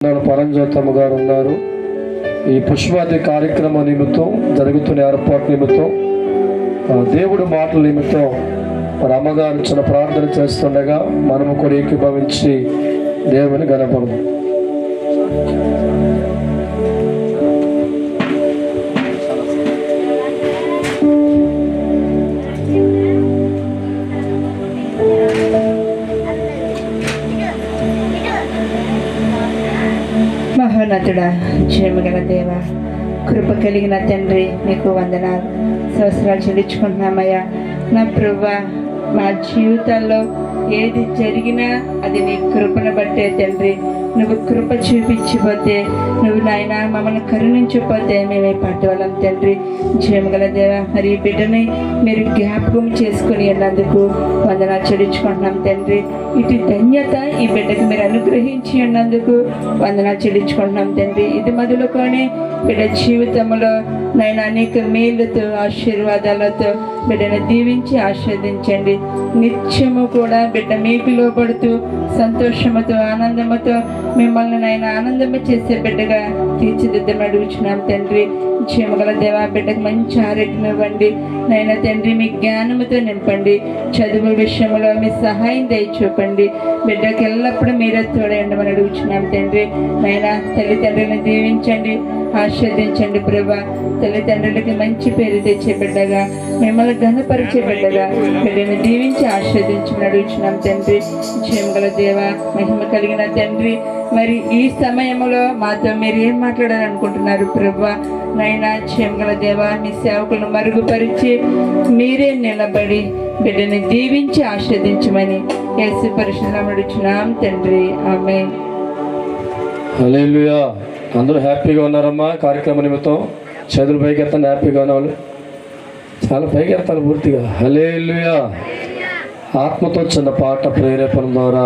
పరంజ్యోతమ్మ గారు ఉన్నారు. ఈ పుష్పాది కార్యక్రమం నిమిత్తం జరుగుతున్న ఏర్పాటు నిమిత్తం దేవుడి మాటల నిమిత్తం మరి అమ్మగారు చిన్న ప్రార్థన చేస్తుండగా మనము కూడా ఏకీభవించి దేవుని గణపడదాం. మహోన్నతుడా, జయముగల దేవ, కృప కలిగిన తండ్రి, నీకు వందనాలు సంవత్సరాలు చెల్లించుకుంటున్నామయ్యా. నా ప్రభువా, మా జీవితాల్లో ఏది జరిగినా అది నీ కృపను బట్టే తండ్రి. నువ్వు కృప చూపించిపోతే, నువ్వు నాయన మమ్మల్ని కరుణించిపోతే మేమే పట్టవాళ్ళం తండ్రి. జయముగల దేవ, మరి ఈ బిడ్డని మీరు జ్ఞాపకం చేసుకుని ఉన్నందుకు వందనాలు చెల్లించుకుంటున్నాం తండ్రి. ఇటు ధన్యత ఈ బిడ్డకు మీరు అనుగ్రహించి ఉన్నందుకు వందనాలు చెల్లించుకుంటున్నాం తండ్రి. ఇది మొదలుకొని బిడ్డ జీవితంలో నైనా అనేక మేలుతో ఆశీర్వాదాలతో బిడ్డను దీవించి ఆశీర్వదించండి. నిత్యము కూడా బిడ్డ మీకు లోబడుతూ సంతోషముతో ఆనందముతో మిమ్మల్ని నైనా ఆనందము చేసే బిడ్డగా తీర్చిదిద్దమని అడుగుచున్నాం తండ్రి. క్షేమగల దేవా, బిడ్డకు మంచి ఆరోగ్యం ఇవ్వండి నైనా తండ్రి. మీ జ్ఞానముతో నింపండి. చదువు విషయంలో మీ సహాయం దయచూపండి. బిడ్డకు ఎల్లప్పుడూ మీరే తోడేయండి అడుగుచున్నాం తండ్రి. నైనా తల్లిదండ్రులను దీవించండి, ఆశీర్వదించండి ప్రభా. తల్లిదండ్రులకి మంచి పేరు తెచ్చే బిడ్డగా, మిమ్మల్ని ఘనపరిచే బిడ్డగా బిడ్డను దీవించి ఆశీర్వదించమని అడుగుచున్నాం తండ్రి. క్షేమగల దేవ, మహిమ కలిగిన తండ్రి, మరి ఈ సమయంలో మాతో మీరు ఏం మాట్లాడాలనుకుంటున్నారు ప్రభా? నైనా క్షేమగల దేవ, మీ సేవకులను మరుగుపరిచి మీరే నిలబడి బిడ్డని దీవించి ఆశీర్వదించమని యేసు పరిశుద్ధనామమున అడుగుచున్నాం తండ్రి. ఆమేన్. హల్లెలూయా. అందరూ హ్యాపీగా ఉన్నారమ్మా? కార్యక్రమం నిమిత్తం చేతులు పైకి ఎత్తండి. హ్యాపీగా ఉన్నవాళ్ళు చాలా పైకి ఎత్తాలి పూర్తిగా. హల్లెలూయా. ఆత్మతో చిన్న పాట ప్రేరేపణ ద్వారా